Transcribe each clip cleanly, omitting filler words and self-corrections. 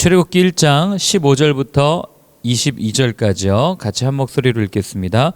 출애굽기 1장 15절부터 22절까지요. 같이 한 목소리로 읽겠습니다.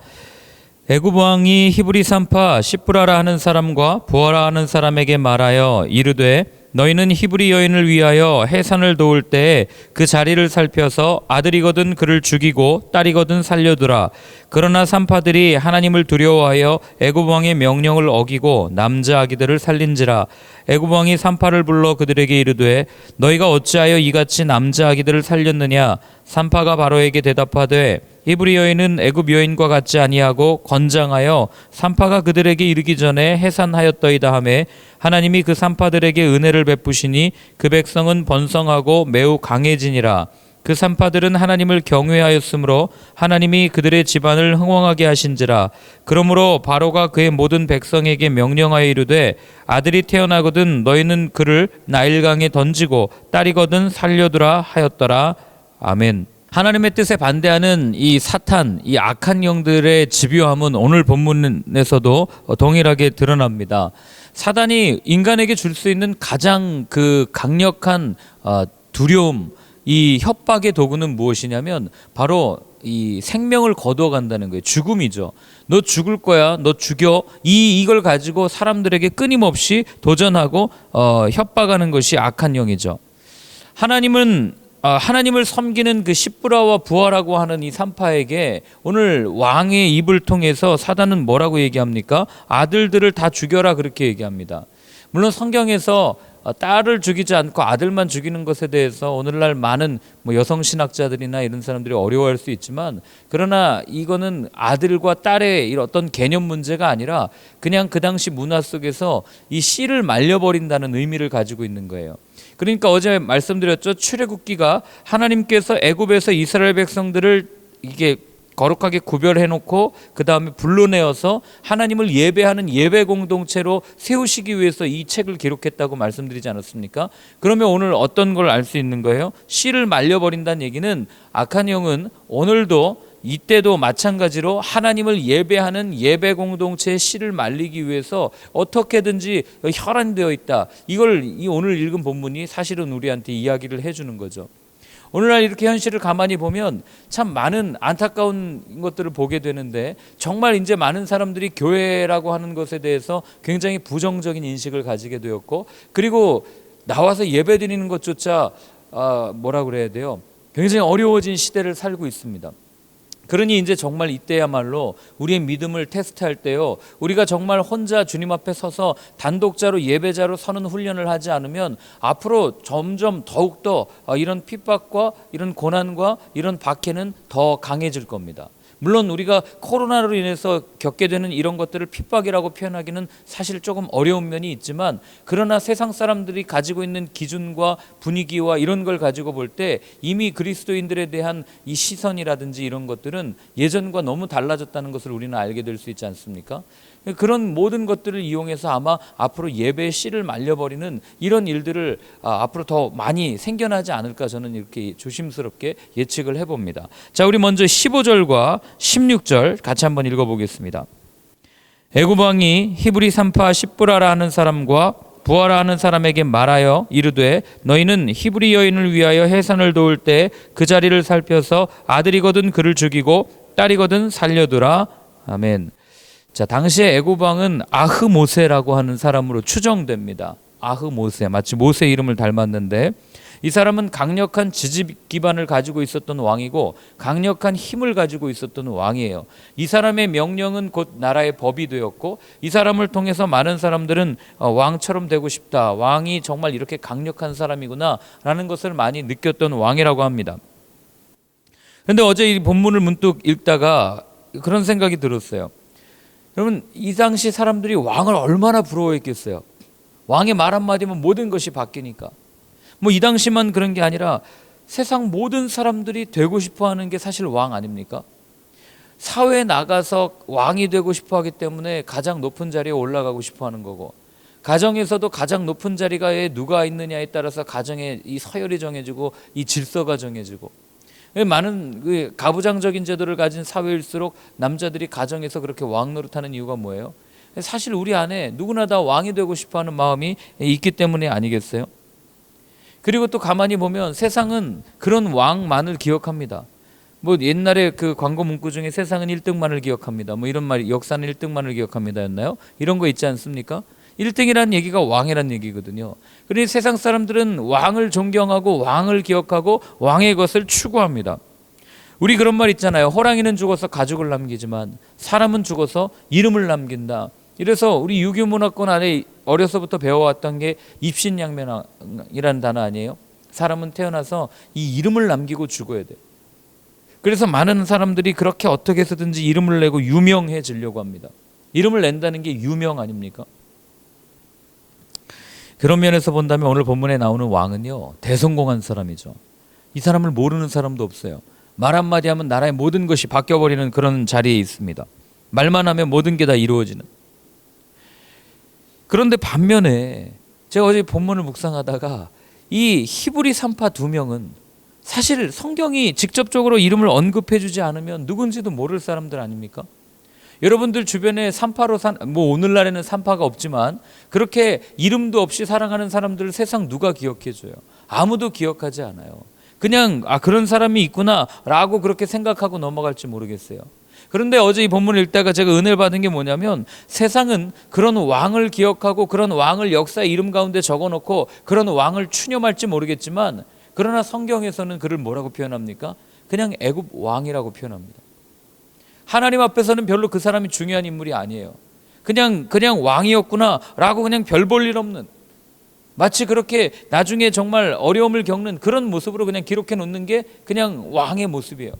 애굽 왕이 히브리 산파 시브라라 하는 사람과 부하라 하는 사람에게 말하여 이르되 너희는 히브리 여인을 위하여 해산을 도울 때에 그 자리를 살펴서 아들이거든 그를 죽이고 딸이거든 살려두라. 그러나 산파들이 하나님을 두려워하여 애굽 왕의 명령을 어기고 남자 아기들을 살린지라. 애굽 왕이 산파를 불러 그들에게 이르되 너희가 어찌하여 이같이 남자 아기들을 살렸느냐. 산파가 바로에게 대답하되 히브리 여인은 애굽 여인과 같지 아니하고 건장하여 산파가 그들에게 이르기 전에 해산하였더이다 하매 하나님이 그 산파들에게 은혜를 베푸시니 그 백성은 번성하고 매우 강해지니라. 그 산파들은 하나님을 경외하였으므로 하나님이 그들의 집안을 흥왕하게 하신지라. 그러므로 바로가 그의 모든 백성에게 명령하여 이르되 아들이 태어나거든 너희는 그를 나일강에 던지고 딸이거든 살려두라 하였더라. 아멘. 하나님의 뜻에 반대하는 이 사탄, 이 악한 영들의 집요함은 오늘 본문에서도 동일하게 드러납니다. 사단이 인간에게 줄 수 있는 가장 강력한 두려움, 이 협박의 도구는 무엇이냐면 바로 이 생명을 거두어 간다는 거예요. 죽음이죠. 너 죽을 거야. 너 죽여. 이걸 가지고 사람들에게 끊임없이 도전하고 협박하는 것이 악한 영이죠. 하나님을 섬기는 그 시브라와 부하라고 하는 이 산파에게 오늘 왕의 입을 통해서 사단은 뭐라고 얘기합니까? 아들들을 다 죽여라 그렇게 얘기합니다. 물론 성경에서 딸을 죽이지 않고 아들만 죽이는 것에 대해서 오늘날 많은 여성 신학자들이나 이런 사람들이 어려워할 수 있지만, 그러나 이거는 아들과 딸의 이런 어떤 개념 문제가 아니라 그냥 그 당시 문화 속에서 이 씨를 말려버린다는 의미를 가지고 있는 거예요. 그러니까 어제 말씀드렸죠. 출애굽기가 하나님께서 애굽에서 이스라엘 백성들을 이게 거룩하게 구별해놓고 그 다음에 불러내어서 하나님을 예배하는 예배 공동체로 세우시기 위해서 이 책을 기록했다고 말씀드리지 않았습니까? 그러면 오늘 어떤 걸 알 수 있는 거예요? 씨를 말려버린다는 얘기는 악한 영은 오늘도 이때도 마찬가지로 하나님을 예배하는 예배 공동체의 씨를 말리기 위해서 어떻게든지 혈안되어 있다. 이걸 이 오늘 읽은 본문이 사실은 우리한테 이야기를 해주는 거죠. 오늘날 이렇게 현실을 가만히 보면 참 많은 안타까운 것들을 보게 되는데, 정말 이제 많은 사람들이 교회라고 하는 것에 대해서 굉장히 부정적인 인식을 가지게 되었고, 그리고 나와서 예배 드리는 것조차 뭐라 그래야 돼요? 굉장히 어려워진 시대를 살고 있습니다. 그러니 이제 정말 이때야말로 우리의 믿음을 테스트할 때요, 우리가 정말 혼자 주님 앞에 서서 단독자로 예배자로 서는 훈련을 하지 않으면 앞으로 점점 더욱더 이런 핍박과 이런 고난과 이런 박해는 더 강해질 겁니다. 물론 우리가 코로나로 인해서 겪게 되는 이런 것들을 핍박이라고 표현하기는 사실 조금 어려운 면이 있지만, 그러나 세상 사람들이 가지고 있는 기준과 분위기와 이런 걸 가지고 볼 때 이미 그리스도인들에 대한 이 시선이라든지 이런 것들은 예전과 너무 달라졌다는 것을 우리는 알게 될 수 있지 않습니까? 그런 모든 것들을 이용해서 아마 앞으로 예배의 씨를 말려버리는 이런 일들을 앞으로 더 많이 생겨나지 않을까, 저는 이렇게 조심스럽게 예측을 해봅니다. 자, 우리 먼저 15절과 16절 같이 한번 읽어보겠습니다. 애굽 왕이 히브리 산파 시브라라 하는 사람과 부하라 하는 사람에게 말하여 이르되 너희는 히브리 여인을 위하여 해산을 도울 때 그 자리를 살펴서 아들이거든 그를 죽이고 딸이거든 살려두라. 아멘. 자, 당시에 애굽 왕은 아흐모세라고 하는 사람으로 추정됩니다. 아흐모세, 마치 모세 이름을 닮았는데, 이 사람은 강력한 지지 기반을 가지고 있었던 왕이고 강력한 힘을 가지고 있었던 왕이에요. 이 사람의 명령은 곧 나라의 법이 되었고, 이 사람을 통해서 많은 사람들은 왕처럼 되고 싶다, 왕이 정말 이렇게 강력한 사람이구나 라는 것을 많이 느꼈던 왕이라고 합니다. 그런데 어제 이 본문을 문득 읽다가 그런 생각이 들었어요. 여러분, 이 당시 사람들이 왕을 얼마나 부러워했겠어요. 왕의 말 한마디면 모든 것이 바뀌니까. 이 당시만 그런 게 아니라 세상 모든 사람들이 되고 싶어하는 게 사실 왕 아닙니까? 사회에 나가서 왕이 되고 싶어하기 때문에 가장 높은 자리에 올라가고 싶어하는 거고, 가정에서도 가장 높은 자리가 누가 있느냐에 따라서 가정의 이 서열이 정해지고 이 질서가 정해지고, 많은 가부장적인 제도를 가진 사회일수록 남자들이 가정에서 그렇게 왕 노릇하는 이유가 뭐예요? 사실 우리 안에 누구나 다 왕이 되고 싶어하는 마음이 있기 때문에 아니겠어요? 그리고 또 가만히 보면 세상은 그런 왕만을 기억합니다. 뭐 옛날에 그 광고 문구 중에 세상은 1등만을 기억합니다. 뭐 이런 말, 역사는 1등만을 기억합니다였나요? 이런 거 있지 않습니까? 1등이라는 얘기가 왕이라는 얘기거든요. 그러니 세상 사람들은 왕을 존경하고 왕을 기억하고 왕의 것을 추구합니다. 우리 그런 말 있잖아요. 호랑이는 죽어서 가죽을 남기지만 사람은 죽어서 이름을 남긴다. 이래서 우리 유교 문화권 안에 어려서부터 배워왔던 게 입신양면이라는 단어 아니에요? 사람은 태어나서 이 이름을 남기고 죽어야 돼. 그래서 많은 사람들이 그렇게 어떻게 해서든지 이름을 내고 유명해지려고 합니다. 이름을 낸다는 게 유명 아닙니까? 그런 면에서 본다면 오늘 본문에 나오는 왕은요, 대성공한 사람이죠. 이 사람을 모르는 사람도 없어요. 말 한마디 하면 나라의 모든 것이 바뀌어버리는 그런 자리에 있습니다. 말만 하면 모든 게 다 이루어지는. 그런데 반면에 제가 어제 본문을 묵상하다가 이 히브리 산파 2명은 사실 성경이 직접적으로 이름을 언급해 주지 않으면 누군지도 모를 사람들 아닙니까? 여러분들 주변에 산파로 뭐 오늘날에는 산파가 없지만 그렇게 이름도 없이 살아가는 사람들을 세상 누가 기억해 줘요? 아무도 기억하지 않아요. 그냥 그런 사람이 있구나 라고 그렇게 생각하고 넘어갈지 모르겠어요. 그런데 어제 이 본문을 읽다가 제가 은혜를 받은 게 뭐냐면 세상은 그런 왕을 기억하고 그런 왕을 역사의 이름 가운데 적어놓고 그런 왕을 추념할지 모르겠지만 그러나 성경에서는 그를 뭐라고 표현합니까? 그냥 애굽 왕이라고 표현합니다. 하나님 앞에서는 별로 그 사람이 중요한 인물이 아니에요. 그냥 왕이었구나 라고 그냥 별 볼 일 없는, 마치 그렇게 나중에 정말 어려움을 겪는 그런 모습으로 그냥 기록해 놓는 게 그냥 왕의 모습이에요.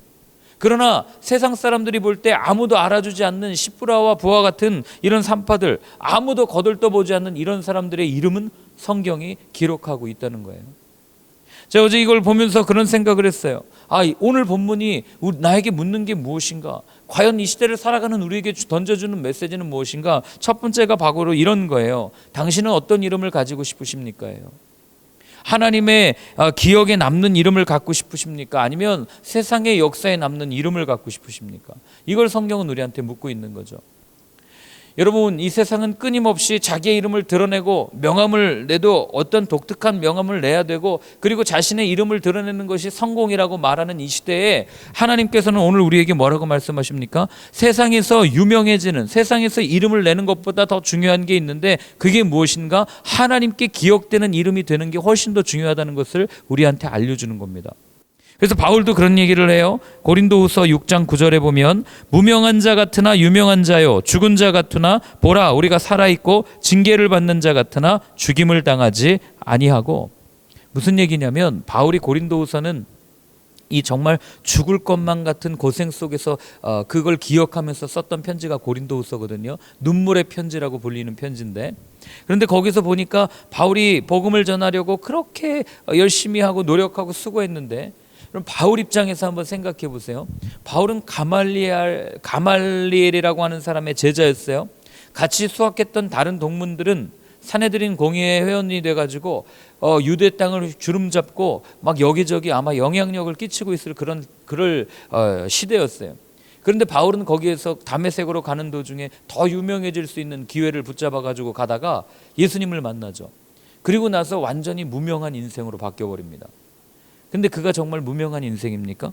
그러나 세상 사람들이 볼 때 아무도 알아주지 않는 시브라와 부하 같은 이런 산파들, 아무도 거들떠보지 않는 이런 사람들의 이름은 성경이 기록하고 있다는 거예요. 제가 어제 이걸 보면서 그런 생각을 했어요. 오늘 본문이 나에게 묻는 게 무엇인가? 과연 이 시대를 살아가는 우리에게 던져주는 메시지는 무엇인가? 첫 번째가 바로 이런 거예요. 당신은 어떤 이름을 가지고 싶으십니까? 하나님의 기억에 남는 이름을 갖고 싶으십니까? 아니면 세상의 역사에 남는 이름을 갖고 싶으십니까? 이걸 성경은 우리한테 묻고 있는 거죠. 여러분, 이 세상은 끊임없이 자기의 이름을 드러내고 명함을 내도 어떤 독특한 명함을 내야 되고 그리고 자신의 이름을 드러내는 것이 성공이라고 말하는 이 시대에 하나님께서는 오늘 우리에게 뭐라고 말씀하십니까? 세상에서 유명해지는, 세상에서 이름을 내는 것보다 더 중요한 게 있는데 그게 무엇인가? 하나님께 기억되는 이름이 되는 게 훨씬 더 중요하다는 것을 우리한테 알려주는 겁니다. 그래서 바울도 그런 얘기를 해요. 고린도후서 6장 9절에 보면 무명한 자 같으나 유명한 자요, 죽은 자 같으나 보라 우리가 살아있고 징계를 받는 자 같으나 죽임을 당하지 아니하고. 무슨 얘기냐면 바울이 고린도후서는 이 정말 죽을 것만 같은 고생 속에서 그걸 기억하면서 썼던 편지가 고린도후서거든요. 눈물의 편지라고 불리는 편지인데, 그런데 거기서 보니까 바울이 복음을 전하려고 그렇게 열심히 하고 노력하고 수고했는데, 그럼 바울 입장에서 한번 생각해 보세요. 바울은 가말리엘이라고 하는 사람의 제자였어요. 같이 수학했던 다른 동문들은 사내들인 공의회 회원이 돼가지고 유대 땅을 주름잡고 막 여기저기 아마 영향력을 끼치고 있을 그런 시대였어요. 그런데 바울은 거기에서 다메섹으로 가는 도중에 더 유명해질 수 있는 기회를 붙잡아가지고 가다가 예수님을 만나죠. 그리고 나서 완전히 무명한 인생으로 바뀌어버립니다. 근데 그가 정말 무명한 인생입니까?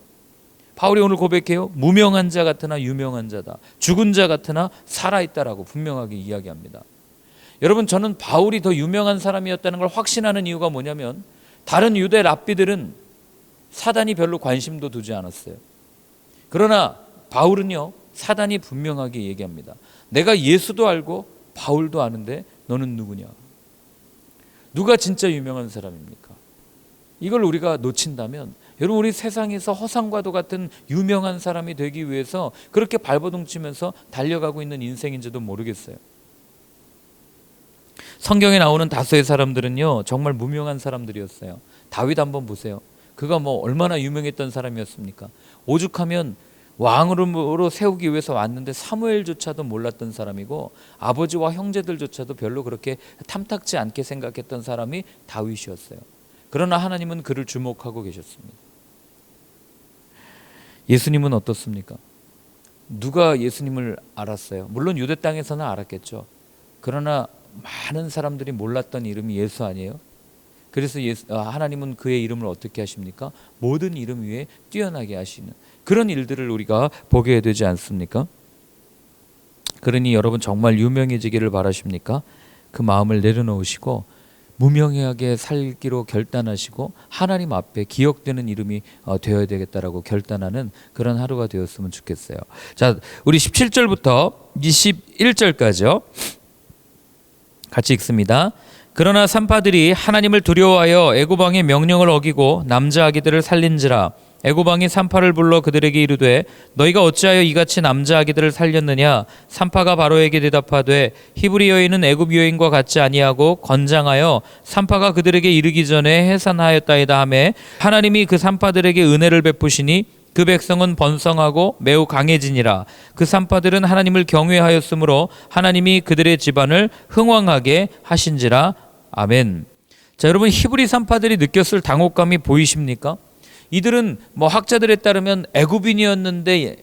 바울이 오늘 고백해요. 무명한 자 같으나 유명한 자다. 죽은 자 같으나 살아있다라고 분명하게 이야기합니다. 여러분, 저는 바울이 더 유명한 사람이었다는 걸 확신하는 이유가 뭐냐면 다른 유대 랍비들은 사단이 별로 관심도 두지 않았어요. 그러나 바울은요, 사단이 분명하게 얘기합니다. 내가 예수도 알고 바울도 아는데 너는 누구냐? 누가 진짜 유명한 사람입니까? 이걸 우리가 놓친다면 여러분, 우리 세상에서 허상과도 같은 유명한 사람이 되기 위해서 그렇게 발버둥치면서 달려가고 있는 인생인지도 모르겠어요. 성경에 나오는 다수의 사람들은요 정말 무명한 사람들이었어요. 다윗 한번 보세요. 그가 뭐 얼마나 유명했던 사람이었습니까? 오죽하면 왕으로 세우기 위해서 왔는데 사무엘조차도 몰랐던 사람이고 아버지와 형제들조차도 별로 그렇게 탐탁지 않게 생각했던 사람이 다윗이었어요. 그러나 하나님은 그를 주목하고 계셨습니다. 예수님은 어떻습니까? 누가 예수님을 알았어요? 물론 유대 땅에서는 알았겠죠. 그러나 많은 사람들이 몰랐던 이름이 예수 아니에요? 그래서 하나님은 그의 이름을 어떻게 하십니까? 모든 이름 위에 뛰어나게 하시는 그런 일들을 우리가 보게 되지 않습니까? 그러니 여러분 정말 유명해지기를 바라십니까? 그 마음을 내려놓으시고 무명하게 살기로 결단하시고 하나님 앞에 기억되는 이름이 되어야 되겠다라고 결단하는 그런 하루가 되었으면 좋겠어요. 자, 우리 17절부터 21절까지요. 같이 읽습니다. 그러나 산파들이 하나님을 두려워하여 애굽 왕의 명령을 어기고 남자 아기들을 살린지라. 애굽 왕이 산파를 불러 그들에게 이르되 너희가 어찌하여 이같이 남자 아기들을 살렸느냐. 산파가 바로에게 대답하되 히브리 여인은 애굽 여인과 같지 아니하고 건장하여 산파가 그들에게 이르기 전에 해산하였다이다 하매 하나님이 그 산파들에게 은혜를 베푸시니 그 백성은 번성하고 매우 강해지니라. 그 산파들은 하나님을 경외하였으므로 하나님이 그들의 집안을 흥왕하게 하신지라. 아멘. 자, 여러분 히브리 산파들이 느꼈을 당혹감이 보이십니까? 이들은 학자들에 따르면 애굽인이었는데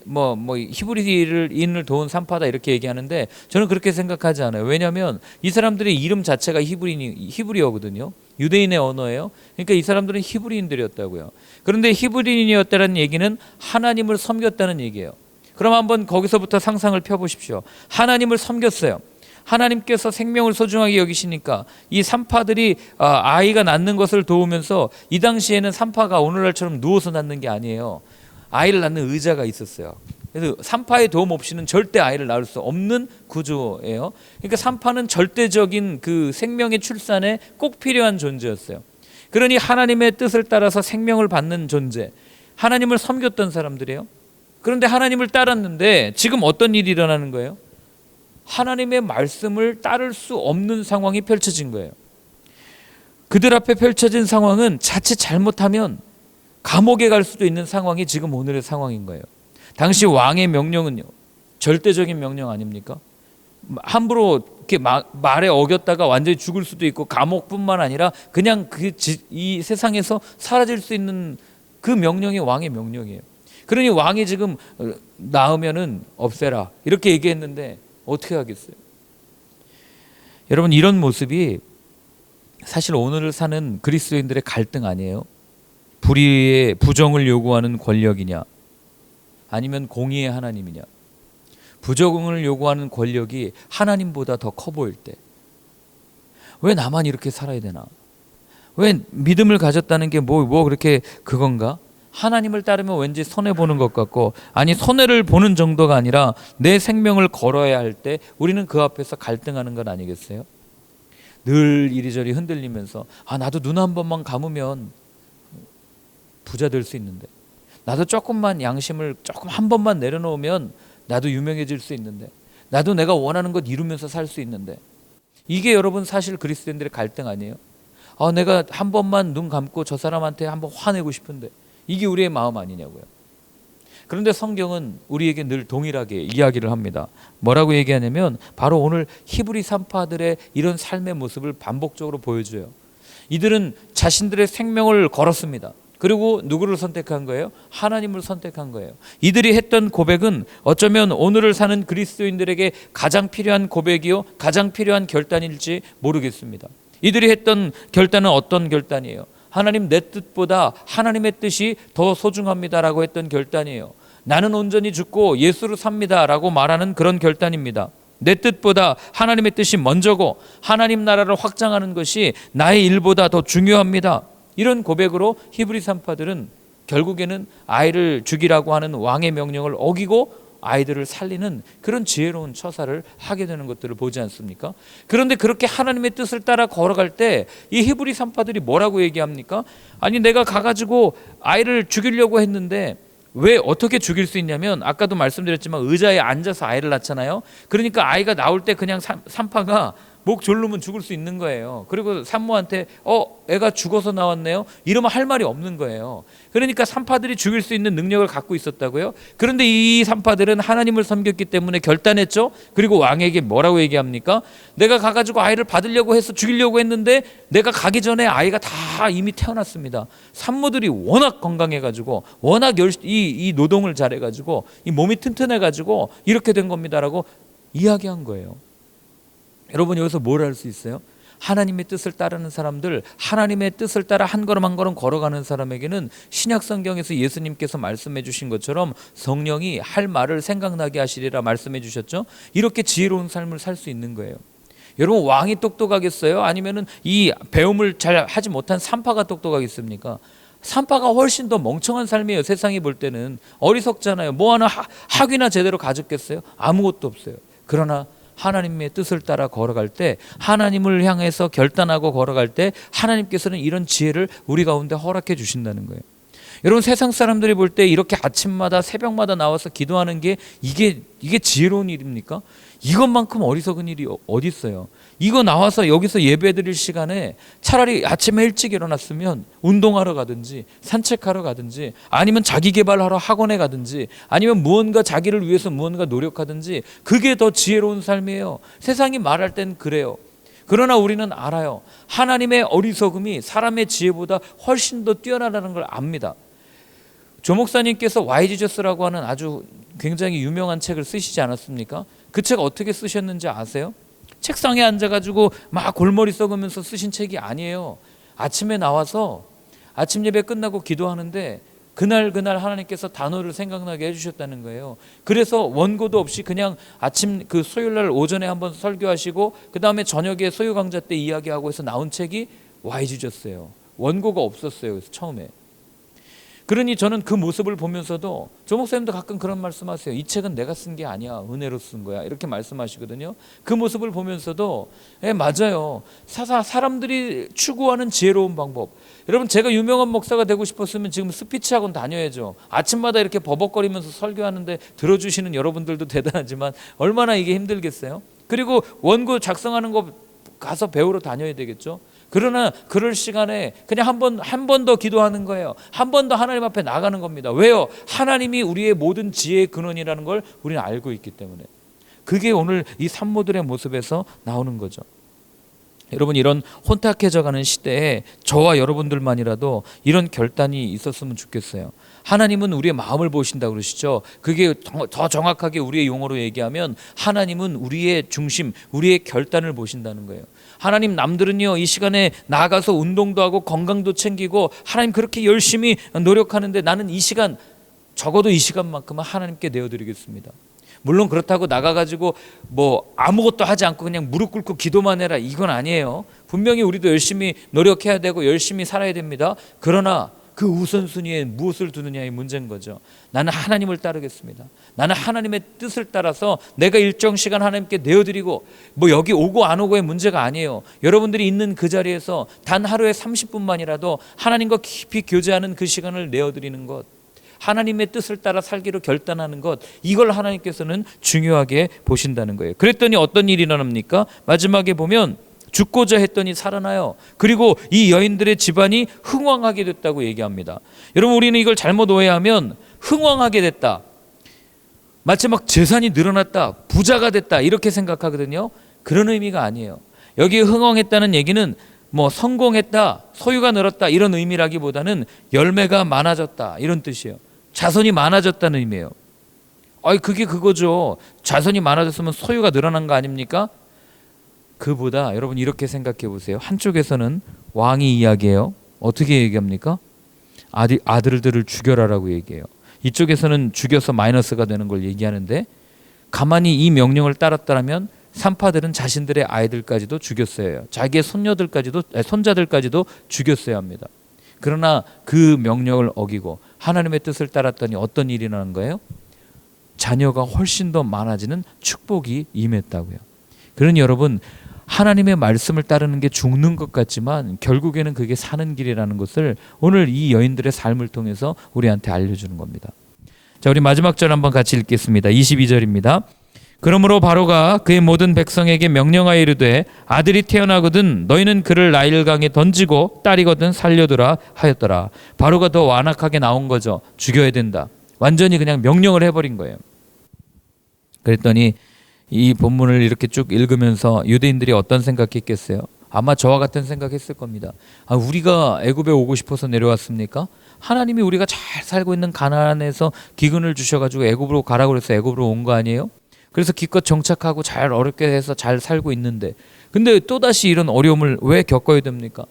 히브리인을 도운 산파다 이렇게 얘기하는데 저는 그렇게 생각하지 않아요. 왜냐하면 이 사람들의 이름 자체가 히브리어거든요. 유대인의 언어예요. 그러니까 이 사람들은 히브리인들이었다고요. 그런데 히브리인이었다는 얘기는 하나님을 섬겼다는 얘기예요. 그럼 한번 거기서부터 상상을 펴보십시오. 하나님을 섬겼어요. 하나님께서 생명을 소중하게 여기시니까 이 산파들이 아이가 낳는 것을 도우면서 이 당시에는 산파가 오늘날처럼 누워서 낳는 게 아니에요. 아이를 낳는 의자가 있었어요. 그래서 산파의 도움 없이는 절대 아이를 낳을 수 없는 구조예요. 그러니까 산파는 절대적인 그 생명의 출산에 꼭 필요한 존재였어요. 그러니 하나님의 뜻을 따라서 생명을 받는 존재, 하나님을 섬겼던 사람들이에요. 그런데 하나님을 따랐는데 지금 어떤 일이 일어나는 거예요? 하나님의 말씀을 따를 수 없는 상황이 펼쳐진 거예요. 그들 앞에 펼쳐진 상황은 자칫 잘못하면 감옥에 갈 수도 있는 상황이 지금 오늘의 상황인 거예요. 당시 왕의 명령은요, 절대적인 명령 아닙니까? 함부로 이렇게 말에 어겼다가 완전히 죽을 수도 있고 감옥뿐만 아니라 그냥 이 세상에서 사라질 수 있는 그 명령이 왕의 명령이에요. 그러니 왕이 지금 낳으면은 없애라 이렇게 얘기했는데 어떻게 하겠어요? 여러분 이런 모습이 사실 오늘을 사는 그리스도인들의 갈등 아니에요? 불의의 부정을 요구하는 권력이냐 아니면 공의의 하나님이냐. 부정을 요구하는 권력이 하나님보다 더 커 보일 때 왜 나만 이렇게 살아야 되나? 왜 믿음을 가졌다는 게 뭐 그렇게 그건가? 하나님을 따르면 왠지 손해보는 것 같고, 아니 손해를 보는 정도가 아니라 내 생명을 걸어야 할 때 우리는 그 앞에서 갈등하는 건 아니겠어요? 늘 이리저리 흔들리면서 나도 눈 한 번만 감으면 부자 될 수 있는데, 나도 조금만 양심을 조금 한 번만 내려놓으면 나도 유명해질 수 있는데, 나도 내가 원하는 것 이루면서 살 수 있는데, 이게 여러분 사실 그리스도인들의 갈등 아니에요? 내가 한 번만 눈 감고 저 사람한테 한번 화내고 싶은데 이게 우리의 마음 아니냐고요. 그런데 성경은 우리에게 늘 동일하게 이야기를 합니다. 뭐라고 얘기하냐면 바로 오늘 히브리 산파들의 이런 삶의 모습을 반복적으로 보여줘요. 이들은 자신들의 생명을 걸었습니다. 그리고 누구를 선택한 거예요? 하나님을 선택한 거예요. 이들이 했던 고백은 어쩌면 오늘을 사는 그리스도인들에게 가장 필요한 고백이요 가장 필요한 결단일지 모르겠습니다. 이들이 했던 결단은 어떤 결단이에요? 하나님, 내 뜻보다 하나님의 뜻이 더 소중합니다라고 했던 결단이에요. 나는 온전히 죽고 예수를 삽니다라고 말하는 그런 결단입니다. 내 뜻보다 하나님의 뜻이 먼저고 하나님 나라를 확장하는 것이 나의 일보다 더 중요합니다. 이런 고백으로 히브리 산파들은 결국에는 아이를 죽이라고 하는 왕의 명령을 어기고 아이들을 살리는 그런 지혜로운 처사를 하게 되는 것들을 보지 않습니까? 그런데 그렇게 하나님의 뜻을 따라 걸어갈 때 이 히브리 산파들이 뭐라고 얘기합니까? 아니 내가 가가지고 아이를 죽이려고 했는데 왜 어떻게 죽일 수 있냐면 아까도 말씀드렸지만 의자에 앉아서 아이를 낳잖아요. 그러니까 아이가 나올 때 그냥 산파가 목 졸르면 죽을 수 있는 거예요. 그리고 산모한테 애가 죽어서 나왔네요 이러면 할 말이 없는 거예요. 그러니까 산파들이 죽일 수 있는 능력을 갖고 있었다고요. 그런데 이 산파들은 하나님을 섬겼기 때문에 결단했죠. 그리고 왕에게 뭐라고 얘기합니까? 내가 가가지고 아이를 받으려고 해서 죽이려고 했는데 내가 가기 전에 아이가 다 이미 태어났습니다. 산모들이 워낙 건강해가지고 워낙 이 노동을 잘해가지고 이 몸이 튼튼해가지고 이렇게 된 겁니다라고 이야기한 거예요. 여러분 여기서 뭘 할 수 있어요? 하나님의 뜻을 따르는 사람들, 하나님의 뜻을 따라 한 걸음 한 걸음 걸어가는 사람에게는 신약 성경에서 예수님께서 말씀해 주신 것처럼 성령이 할 말을 생각나게 하시리라 말씀해 주셨죠. 이렇게 지혜로운 삶을 살 수 있는 거예요. 여러분, 왕이 똑똑하겠어요? 아니면은 이 배움을 잘 하지 못한 산파가 똑똑하겠습니까? 산파가 훨씬 더 멍청한 삶이에요. 세상이 볼 때는 어리석잖아요. 뭐 하나 학위나 제대로 가졌겠어요? 아무것도 없어요. 그러나 하나님의 뜻을 따라 걸어갈 때, 하나님을 향해서 결단하고 걸어갈 때 하나님께서는 이런 지혜를 우리 가운데 허락해 주신다는 거예요. 여러분, 세상 사람들이 볼 때 이렇게 아침마다 새벽마다 나와서 기도하는 게 이게 지혜로운 일입니까? 이것만큼 어리석은 일이 어디 있어요? 이거 나와서 여기서 예배드릴 시간에 차라리 아침에 일찍 일어났으면 운동하러 가든지 산책하러 가든지 아니면 자기 개발하러 학원에 가든지 아니면 무언가 자기를 위해서 무언가 노력하든지, 그게 더 지혜로운 삶이에요. 세상이 말할 땐 그래요. 그러나 우리는 알아요. 하나님의 어리석음이 사람의 지혜보다 훨씬 더 뛰어나다는 걸 압니다. 조 목사님께서 Why Jesus라고 하는 아주 굉장히 유명한 책을 쓰시지 않았습니까? 그 책 어떻게 쓰셨는지 아세요? 책상에 앉아가지고 막 골머리 썩으면서 쓰신 책이 아니에요. 아침에 나와서 아침 예배 끝나고 기도하는데 그날 하나님께서 단어를 생각나게 해주셨다는 거예요. 그래서 원고도 없이 그냥 아침 그 수요일날 오전에 한번 설교하시고 그 다음에 저녁에 소유 강좌 때 이야기하고 해서 나온 책이 Why Jesus예요. 원고가 없었어요. 그래서 처음에. 그러니 저는 그 모습을 보면서도, 조 목사님도 가끔 그런 말씀하세요. 이 책은 내가 쓴 게 아니야, 은혜로 쓴 거야, 이렇게 말씀하시거든요. 그 모습을 보면서도 맞아요. 사람들이 추구하는 지혜로운 방법. 여러분, 제가 유명한 목사가 되고 싶었으면 지금 스피치 학원 다녀야죠. 아침마다 이렇게 버벅거리면서 설교하는데 들어주시는 여러분들도 대단하지만 얼마나 이게 힘들겠어요. 그리고 원고 작성하는 거 가서 배우러 다녀야 되겠죠. 그러나 그럴 시간에 그냥 한 번 더 기도하는 거예요. 한 번 더 하나님 앞에 나가는 겁니다. 왜요? 하나님이 우리의 모든 지혜의 근원이라는 걸 우리는 알고 있기 때문에. 그게 오늘 이 산모들의 모습에서 나오는 거죠. 여러분, 이런 혼탁해져가는 시대에 저와 여러분들만이라도 이런 결단이 있었으면 좋겠어요. 하나님은 우리의 마음을 보신다고 그러시죠. 그게 더 정확하게 우리의 용어로 얘기하면 하나님은 우리의 중심, 우리의 결단을 보신다는 거예요. 하나님, 남들은요 이 시간에 나가서 운동도 하고 건강도 챙기고 하나님 그렇게 열심히 노력하는데 나는 이 시간, 적어도 이 시간만큼은 하나님께 내어드리겠습니다. 물론 그렇다고 나가가지고 뭐 아무것도 하지 않고 그냥 무릎 꿇고 기도만 해라, 이건 아니에요. 분명히 우리도 열심히 노력해야 되고 열심히 살아야 됩니다. 그러나 그 우선순위에 무엇을 두느냐의 문제인 거죠. 나는 하나님을 따르겠습니다. 나는 하나님의 뜻을 따라서 내가 일정 시간 하나님께 내어드리고, 뭐 여기 오고 안 오고의 문제가 아니에요. 여러분들이 있는 그 자리에서 단 하루에 30분만이라도 하나님과 깊이 교제하는 그 시간을 내어드리는 것, 하나님의 뜻을 따라 살기로 결단하는 것, 이걸 하나님께서는 중요하게 보신다는 거예요. 그랬더니 어떤 일이 일어납니까? 마지막에 보면 죽고자 했더니 살아나요. 그리고 이 여인들의 집안이 흥왕하게 됐다고 얘기합니다. 여러분, 우리는 이걸 잘못 오해하면 흥왕하게 됐다, 마치 막 재산이 늘어났다, 부자가 됐다, 이렇게 생각하거든요. 그런 의미가 아니에요. 여기 흥왕했다는 얘기는 뭐 성공했다, 소유가 늘었다, 이런 의미라기보다는 열매가 많아졌다, 이런 뜻이에요. 자손이 많아졌다는 의미예요. 그게 그거죠. 자손이 많아졌으면 소유가 늘어난 거 아닙니까? 그보다 여러분 이렇게 생각해 보세요. 한쪽에서는 왕이 이야기해요. 어떻게 얘기합니까? 아들들을 죽여라라고 얘기해요. 이쪽에서는 죽여서 마이너스가 되는 걸 얘기하는데, 가만히 이 명령을 따랐다면 산파들은 자신들의 아이들까지도 죽였어야 해요. 자기의 손자들까지도 죽였어야 합니다. 그러나 그 명령을 어기고 하나님의 뜻을 따랐더니 어떤 일이 나는 거예요? 자녀가 훨씬 더 많아지는 축복이 임했다고요. 그러니 여러분, 하나님의 말씀을 따르는 게 죽는 것 같지만 결국에는 그게 사는 길이라는 것을 오늘 이 여인들의 삶을 통해서 우리한테 알려주는 겁니다. 자, 우리 마지막 절 한번 같이 읽겠습니다. 22절입니다. 그러므로 바로가 그의 모든 백성에게 명령하여 이르되 아들이 태어나거든 너희는 그를 나일강에 던지고 딸이거든 살려두라 하였더라. 바로가 더 완악하게 나온 거죠. 죽여야 된다. 완전히 그냥 명령을 해버린 거예요. 그랬더니 이 본문을 이렇게 쭉 읽으면서 유대인들이 어떤 생각했겠어요? 아마 저와 같은 생각했을 겁니다. 우리가 애굽에 오고 싶어서 내려왔습니까? 하나님이 우리가 잘 살고 있는 가나안에서 기근을 주셔가지고 애굽으로 가라고 그래서 애굽으로 온 거 아니에요? 그래서 기껏 정착하고 잘 어렵게 해서 잘 살고 있는데, 근데 또다시 이런 어려움을 왜 겪어야 됩니까?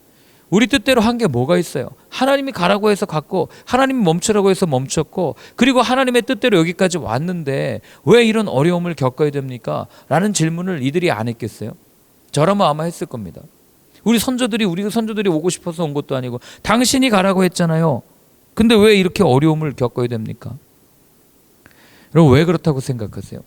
우리 뜻대로 한 게 뭐가 있어요? 하나님이 가라고 해서 갔고, 하나님이 멈추라고 해서 멈췄고, 그리고 하나님의 뜻대로 여기까지 왔는데 왜 이런 어려움을 겪어야 됩니까? 라는 질문을 이들이 안 했겠어요? 저라면 아마 했을 겁니다. 우리 선조들이 오고 싶어서 온 것도 아니고 당신이 가라고 했잖아요. 근데 왜 이렇게 어려움을 겪어야 됩니까? 여러분, 왜 그렇다고 생각하세요?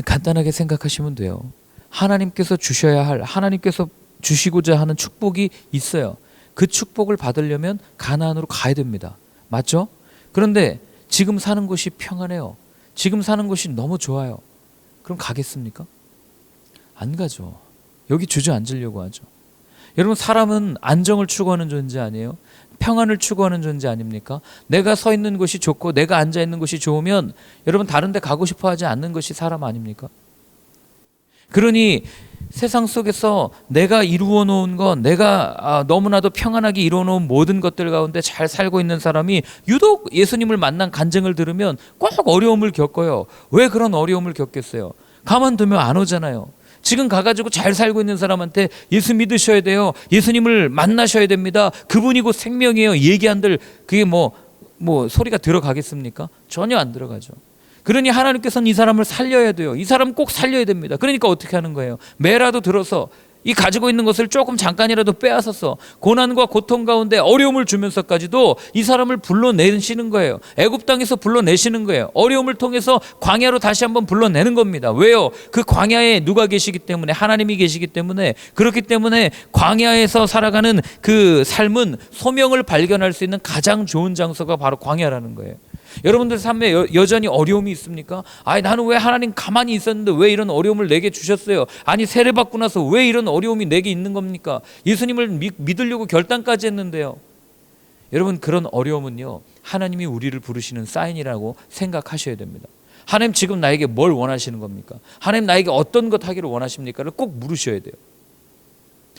간단하게 생각하시면 돼요. 하나님께서 주셔야 할, 하나님께서 주시고자 하는 축복이 있어요. 그 축복을 받으려면 가나안으로 가야 됩니다. 맞죠? 그런데 지금 사는 곳이 평안해요. 지금 사는 곳이 너무 좋아요. 그럼 가겠습니까? 안 가죠. 여기 주저앉으려고 하죠. 여러분, 사람은 안정을 추구하는 존재 아니에요? 평안을 추구하는 존재 아닙니까? 내가 서 있는 곳이 좋고 내가 앉아 있는 곳이 좋으면 여러분 다른 데 가고 싶어 하지 않는 것이 사람 아닙니까? 그러니 세상 속에서 내가 이루어 놓은 것, 내가 너무나도 평안하게 이루어 놓은 모든 것들 가운데 잘 살고 있는 사람이 유독 예수님을 만난 간증을 들으면 꼭 어려움을 겪어요. 왜 그런 어려움을 겪겠어요? 가만두면 안 오잖아요. 지금 가가지고 잘 살고 있는 사람한테 예수 믿으셔야 돼요. 예수님을 만나셔야 됩니다. 그분이 곧 생명이에요. 얘기한들 그게 뭐 소리가 들어가겠습니까? 전혀 안 들어가죠. 그러니 하나님께서는 이 사람을 살려야 돼요. 이 사람 꼭 살려야 됩니다. 그러니까 어떻게 하는 거예요? 매라도 들어서 이 가지고 있는 것을 조금 잠깐이라도 빼앗아서 고난과 고통 가운데 어려움을 주면서까지도 이 사람을 불러내시는 거예요. 애굽 땅에서 불러내시는 거예요. 어려움을 통해서 광야로 다시 한번 불러내는 겁니다. 왜요? 그 광야에 누가 계시기 때문에, 하나님이 계시기 때문에. 그렇기 때문에 광야에서 살아가는 그 삶은 소명을 발견할 수 있는 가장 좋은 장소가 바로 광야라는 거예요. 여러분들 삶에 여전히 어려움이 있습니까? 아니, 나는 왜 하나님 가만히 있었는데 왜 이런 어려움을 내게 주셨어요? 아니, 세례받고 나서 왜 이런 어려움이 내게 있는 겁니까? 예수님을 믿으려고 결단까지 했는데요. 여러분, 그런 어려움은요, 하나님이 우리를 부르시는 사인이라고 생각하셔야 됩니다. 하나님 지금 나에게 뭘 원하시는 겁니까? 하나님 나에게 어떤 것 하기를 원하십니까?를 꼭 물으셔야 돼요.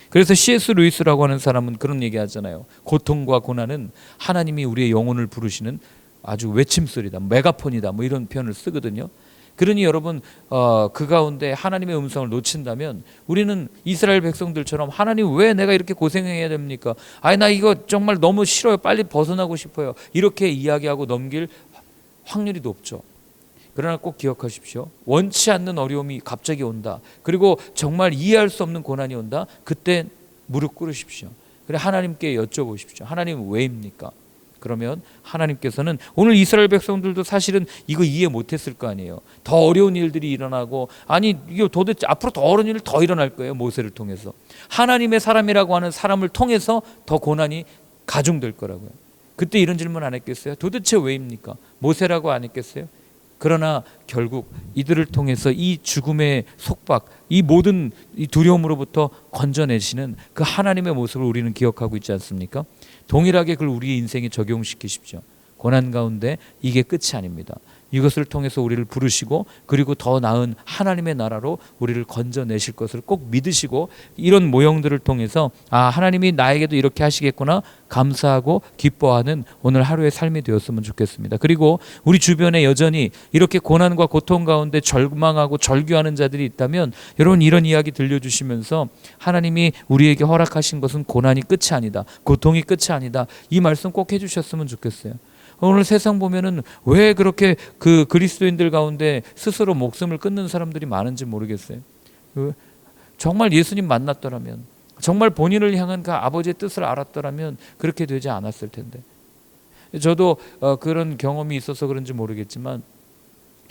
그래서 C.S. 루이스라고 하는 사람은 그런 얘기 하잖아요. 고통과 고난은 하나님이 우리의 영혼을 부르시는 아주 외침소리다, 메가폰이다, 뭐 이런 표현을 쓰거든요. 그러니 여러분, 그 가운데 하나님의 음성을 놓친다면 우리는 이스라엘 백성들처럼 하나님 왜 내가 이렇게 고생해야 됩니까? 아니, 나 이거 정말 너무 싫어요. 빨리 벗어나고 싶어요. 이렇게 이야기하고 넘길 확률이 높죠. 그러나 꼭 기억하십시오. 원치 않는 어려움이 갑자기 온다. 그리고 정말 이해할 수 없는 고난이 온다. 그때 무릎 꿇으십시오. 그래, 하나님께 여쭤보십시오. 하나님 왜입니까? 그러면 하나님께서는, 오늘 이스라엘 백성들도 사실은 이거 이해 못했을 거 아니에요. 더 어려운 일들이 일어나고, 아니 이게 도대체 앞으로 더 어려운 일이 더 일어날 거예요. 모세를 통해서, 하나님의 사람이라고 하는 사람을 통해서 더 고난이 가중될 거라고요. 그때 이런 질문 안 했겠어요? 도대체 왜입니까? 모세라고 안 했겠어요? 그러나 결국 이들을 통해서 이 죽음의 속박, 이 모든 이 두려움으로부터 건져내시는 그 하나님의 모습을 우리는 기억하고 있지 않습니까? 동일하게 그걸 우리의 인생에 적용시키십시오. 고난 가운데 이게 끝이 아닙니다. 이것을 통해서 우리를 부르시고, 그리고 더 나은 하나님의 나라로 우리를 건져내실 것을 꼭 믿으시고, 이런 모형들을 통해서 하나님이 나에게도 이렇게 하시겠구나 감사하고 기뻐하는 오늘 하루의 삶이 되었으면 좋겠습니다. 그리고 우리 주변에 여전히 이렇게 고난과 고통 가운데 절망하고 절규하는 자들이 있다면, 여러분 이런 이야기 들려주시면서 하나님이 우리에게 허락하신 것은 고난이 끝이 아니다, 고통이 끝이 아니다, 이 말씀 꼭 해주셨으면 좋겠어요. 오늘 세상 보면은 왜 그렇게 그 그리스도인들 가운데 스스로 목숨을 끊는 사람들이 많은지 모르겠어요. 정말 예수님 만났더라면, 정말 본인을 향한 그 아버지의 뜻을 알았더라면 그렇게 되지 않았을 텐데. 저도 그런 경험이 있어서 그런지 모르겠지만,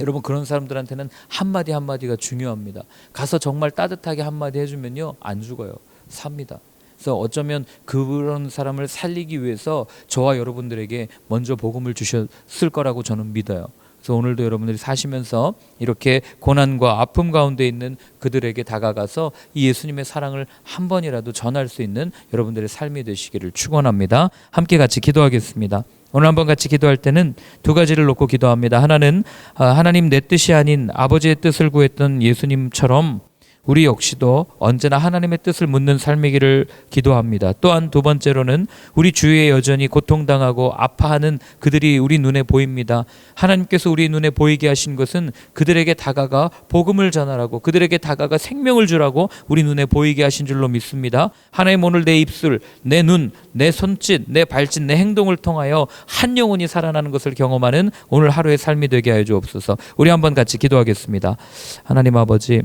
여러분 그런 사람들한테는 한마디 한마디가 중요합니다. 가서 정말 따뜻하게 한마디 해주면요, 안 죽어요. 삽니다. 그래서 어쩌면 그런 사람을 살리기 위해서 저와 여러분들에게 먼저 복음을 주셨을 거라고 저는 믿어요. 그래서 오늘도 여러분들이 사시면서 이렇게 고난과 아픔 가운데 있는 그들에게 다가가서 이 예수님의 사랑을 한 번이라도 전할 수 있는 여러분들의 삶이 되시기를 축원합니다. 함께 같이 기도하겠습니다. 오늘 한번 같이 기도할 때는 두 가지를 놓고 기도합니다. 하나는 하나님 내 뜻이 아닌 아버지의 뜻을 구했던 예수님처럼 우리 역시도 언제나 하나님의 뜻을 묻는 삶이기를 기도합니다. 또한 두 번째로는 우리 주위에 여전히 고통당하고 아파하는 그들이 우리 눈에 보입니다. 하나님께서 우리 눈에 보이게 하신 것은 그들에게 다가가 복음을 전하라고, 그들에게 다가가 생명을 주라고 우리 눈에 보이게 하신 줄로 믿습니다. 하나님, 오늘 내 입술, 내 눈, 내 손짓, 내 발짓, 내 행동을 통하여 한 영혼이 살아나는 것을 경험하는 오늘 하루의 삶이 되게 하여 주옵소서. 우리 한번 같이 기도하겠습니다. 하나님 아버지,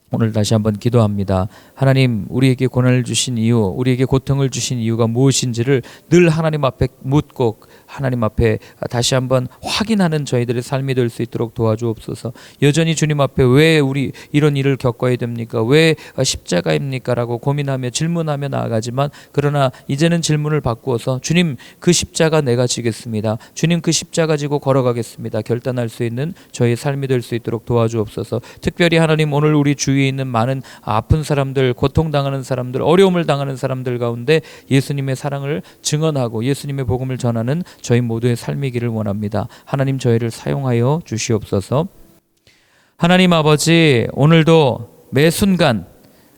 오늘 다시 한번 기도합니다. 하나님, 우리에게 고난을 주신 이유, 우리에게 고통을 주신 이유가 무엇인지를 늘 하나님 앞에 묻고 하나님 앞에 다시 한번 확인하는 저희들의 삶이 될 수 있도록 도와주옵소서. 여전히 주님 앞에 왜 우리 이런 일을 겪어야 됩니까? 왜 십자가입니까? 라고 고민하며 질문하며 나아가지만, 그러나 이제는 질문을 바꾸어서 주님, 그 십자가 내가 지겠습니다. 주님, 그 십자가 지고 걸어가겠습니다. 결단할 수 있는 저희의 삶이 될 수 있도록 도와주옵소서. 특별히 하나님, 오늘 우리 주위에 있는 많은 아픈 사람들, 고통당하는 사람들, 어려움을 당하는 사람들 가운데 예수님의 사랑을 증언하고 예수님의 복음을 전하는 저희 모두의 삶이기를 원합니다. 하나님, 저희를 사용하여 주시옵소서. 하나님 아버지, 오늘도 매 순간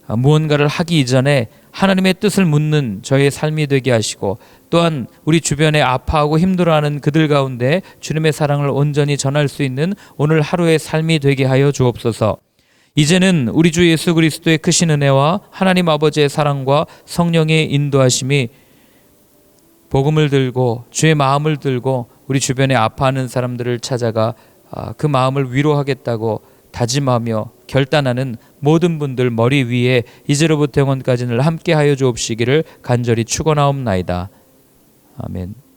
무언가를 하기 이전에 하나님의 뜻을 묻는 저희의 삶이 되게 하시고, 또한 우리 주변에 아파하고 힘들어하는 그들 가운데 주님의 사랑을 온전히 전할 수 있는 오늘 하루의 삶이 되게 하여 주옵소서. 이제는 우리 주 예수 그리스도의 크신 은혜와 하나님 아버지의 사랑과 성령의 인도하심이 복음을 들고 주의 마음을 들고 우리 주변에 아파하는 사람들을 찾아가 그 마음을 위로하겠다고 다짐하며 결단하는 모든 분들 머리 위에 이제로부터 영원까지 늘 함께하여 주옵시기를 간절히 축원하옵나이다. 아멘.